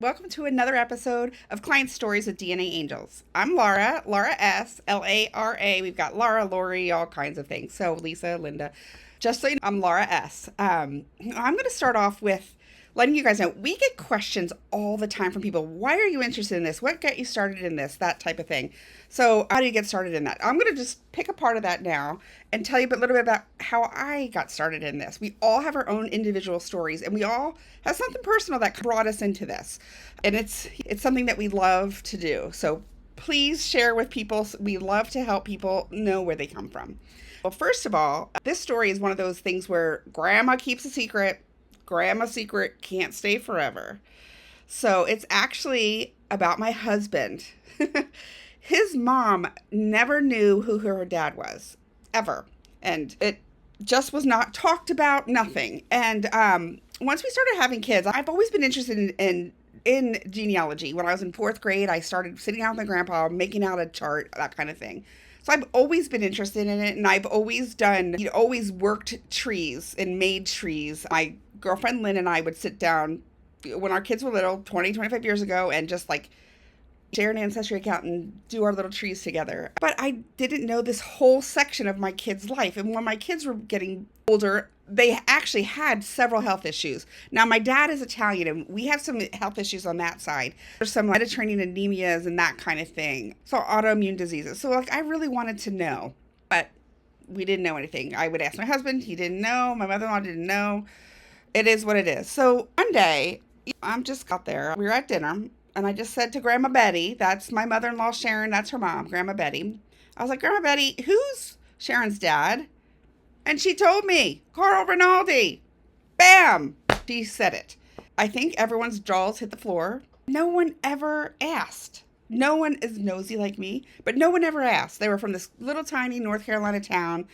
Welcome to another episode of Client Stories with DNAngels. I'm Lara, Lara S, Lara. We've got Lara, Lori, all kinds of things. So Lisa, Linda. Just so you know, I'm Lara S. I'm going to start off with letting you guys know we get questions all the time from people. Why are you interested in this? What got you started in this? That type of thing. So how do you get started in that? I'm going to just pick a part of that now and tell you a little bit about how I got started in this. We all have our own individual stories, and we all have something personal that brought us into this. And it's something that we love to do. So please share with people. We love to help people know where they come from. Well, first of all, this story is one of those things where grandma keeps a secret. Grandma's secret can't stay forever. So it's actually about my husband. His mom never knew who her dad was, ever. And it just was not talked about, nothing. And once we started having kids, I've always been interested in genealogy. When I was in fourth grade, I started sitting down with my grandpa, making out a chart, that kind of thing. So I've always been interested in it, and I've always always worked trees and made trees. My girlfriend Lynn and I would sit down when our kids were little, 20, 25 years ago, and just like share an Ancestry account and do our little trees together. But I didn't know this whole section of my kids' life. And when my kids were getting older, they actually had several health issues. Now, my dad is Italian, and we have some health issues on that side. There's some Mediterranean anemias and that kind of thing. So autoimmune diseases. So I really wanted to know, but we didn't know anything. I would ask my husband. He didn't know. My mother-in-law didn't know. It is what it is. So one day, I'm just out there. We were at dinner, and I just said to Grandma Betty, that's my mother-in-law Sharon, that's her mom, Grandma Betty. I was like, Grandma Betty, who's Sharon's dad? And she told me, Carl Rinaldi. Bam! She said it. I think everyone's jaws hit the floor. No one ever asked. No one is nosy like me, but no one ever asked. They were from this little tiny North Carolina town.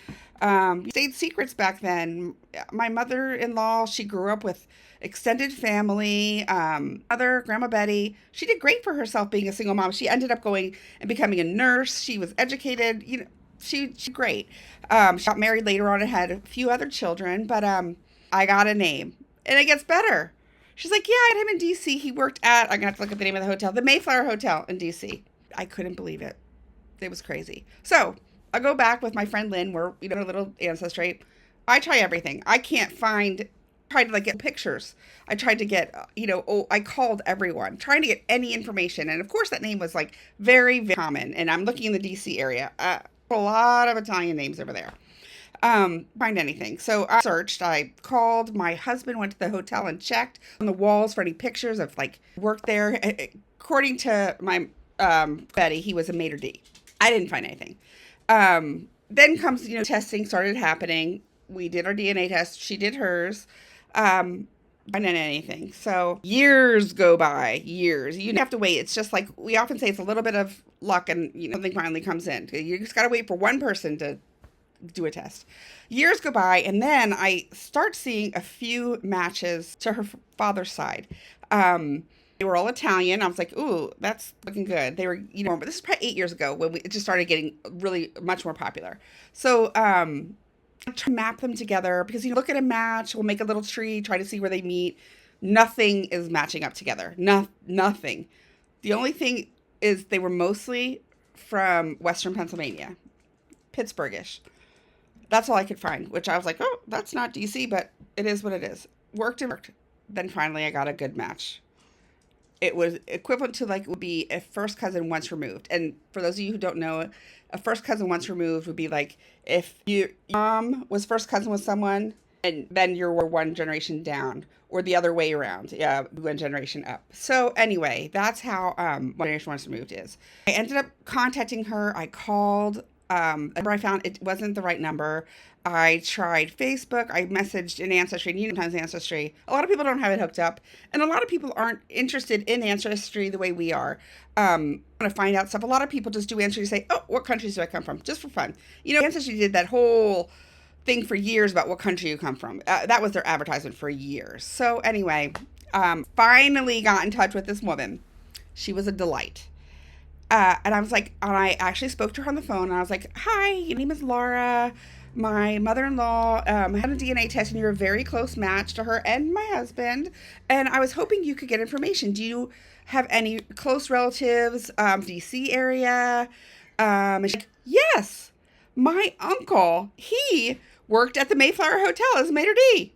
State secrets back then. My mother-in-law, she grew up with extended family. Mother, Grandma Betty, she did great for herself being a single mom. She ended up going and becoming a nurse. She was educated. She's great. She got married later on and had a few other children, but I got a name, and it gets better. She's like, yeah, I had him in D.C. He worked at, I'm going to have to look at the name of the hotel, the Mayflower Hotel in D.C. I couldn't believe it. It was crazy. So I go back with my friend Lynn. We're, a little Ancestry. I try everything. I can't tried to get pictures. I tried to get, I called everyone, trying to get any information. And of course that name was very, very common. And I'm looking in the DC area. A lot of Italian names over there. Find anything. So I searched, I called, my husband went to the hotel and checked on the walls for any pictures of work there. According to my, Betty, he was a maitre d'. I didn't find anything. Then comes, testing started happening. We did our DNA test. She did hers. I didn't anything. So years go by, years. You have to wait. It's just like we often say, it's a little bit of luck and, something finally comes in. You just got to wait for one person to do a test. Years go by, and then I start seeing a few matches to her father's side. They were all Italian. I was like, ooh, that's looking good. They were, but this is probably 8 years ago when it just started getting really much more popular. So, to map them together because look at a match, we'll make a little tree, try to see where they meet. Nothing is matching up together. Nothing. The only thing is they were mostly from Western Pennsylvania, Pittsburghish. That's all I could find, which I was like, oh, that's not DC, but it is what it is. Worked and worked. Then finally I got a good match. It was equivalent to it would be a first cousin once removed. And for those of you who don't know, a first cousin once removed would be if your mom was first cousin with someone and then you're one generation down, or the other way around, one generation up. So anyway, that's how one generation once removed is. I ended up contacting her. I called. The number I found, it wasn't the right number. I tried Facebook. I messaged in Ancestry, and sometimes Ancestry. A lot of people don't have it hooked up, and a lot of people aren't interested in Ancestry the way we are. Want to find out stuff. A lot of people just do Ancestry to say, oh, what countries do I come from? Just for fun. Ancestry did that whole thing for years about what country you come from. That was their advertisement for years. So anyway, finally got in touch with this woman. She was a delight. And I was like, and I actually spoke to her on the phone, and I was like, hi, your name is Laura. My mother-in-law had a DNA test, and you're a very close match to her and my husband. And I was hoping you could get information. Do you have any close relatives, DC area? And she's like, yes, my uncle, he worked at the Mayflower Hotel as a maitre d'.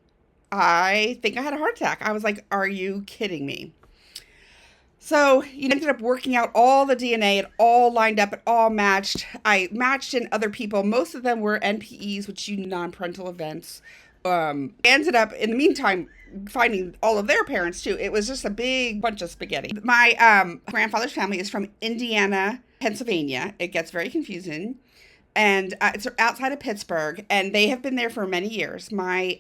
I think I had a heart attack. I was like, are you kidding me? So you ended up working out all the DNA. It all lined up. It all matched. I matched in other people. Most of them were NPEs, which you non-parental events. Ended up, in the meantime, finding all of their parents, too. It was just a big bunch of spaghetti. My grandfather's family is from Indiana, Pennsylvania. It gets very confusing. And it's outside of Pittsburgh. And they have been there for many years. My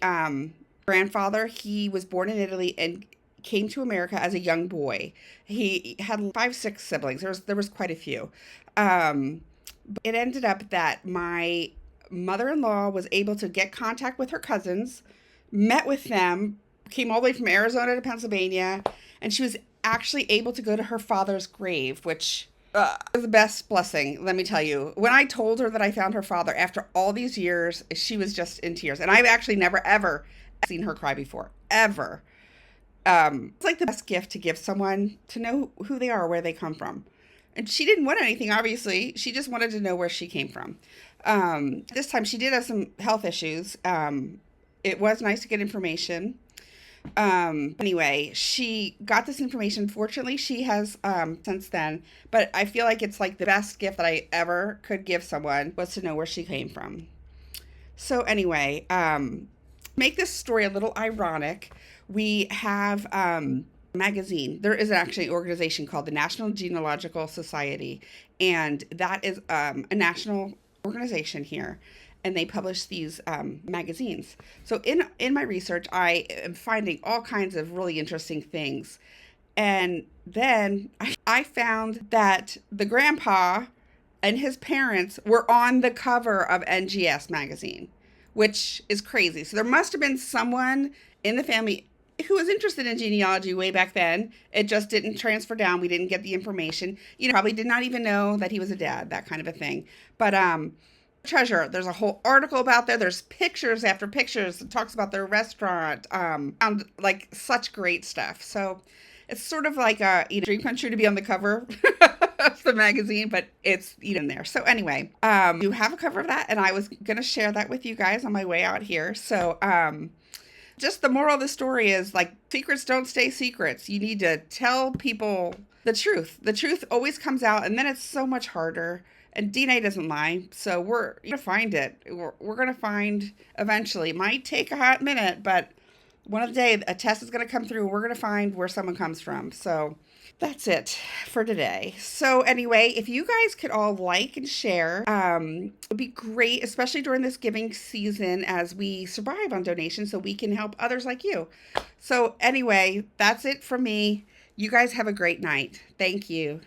grandfather, he was born in Italy and came to America as a young boy. He had 5, 6 siblings. There was quite a few. It ended up that my mother-in-law was able to get contact with her cousins, met with them, came all the way from Arizona to Pennsylvania, and she was actually able to go to her father's grave, which was the best blessing, let me tell you. When I told her that I found her father after all these years, she was just in tears. And I've actually never, ever seen her cry before, ever. It's like the best gift to give someone, to know who they are, where they come from. And she didn't want anything, obviously. She just wanted to know where she came from. This time she did have some health issues. It was nice to get information. Anyway, she got this information. Fortunately, she has since then. But I feel like it's like the best gift that I ever could give someone was to know where she came from. So anyway, make this story a little ironic, we have a magazine. There is actually an organization called the National Genealogical Society, and that is a national organization here, and they publish these magazines. So in my research, I am finding all kinds of really interesting things. And then I found that the grandpa and his parents were on the cover of NGS magazine, which is crazy. So there must have been someone in the family who was interested in genealogy way back then. It just didn't transfer down. We didn't get the information. Probably did not even know that he was a dad, that kind of a thing. But treasure, there's a whole article about that. There's pictures after pictures. It talks about their restaurant. Found like such great stuff. So it's sort of like a dream come true to be on the cover of the magazine, but it's in there. So anyway, you have a cover of that, and I was gonna share that with you guys on my way out here. So just the moral of the story is, like, secrets don't stay secrets. You need to tell people the truth. The truth always comes out, and then it's so much harder. And DNA doesn't lie, so we're going to find it. We're going to find eventually. It might take a hot minute, but one of the day a test is going to come through. We're going to find where someone comes from. So that's it for today. So anyway, if you guys could all like and share, it would be great, especially during this giving season as we survive on donations so we can help others like you. So anyway, that's it from me. You guys have a great night. Thank you.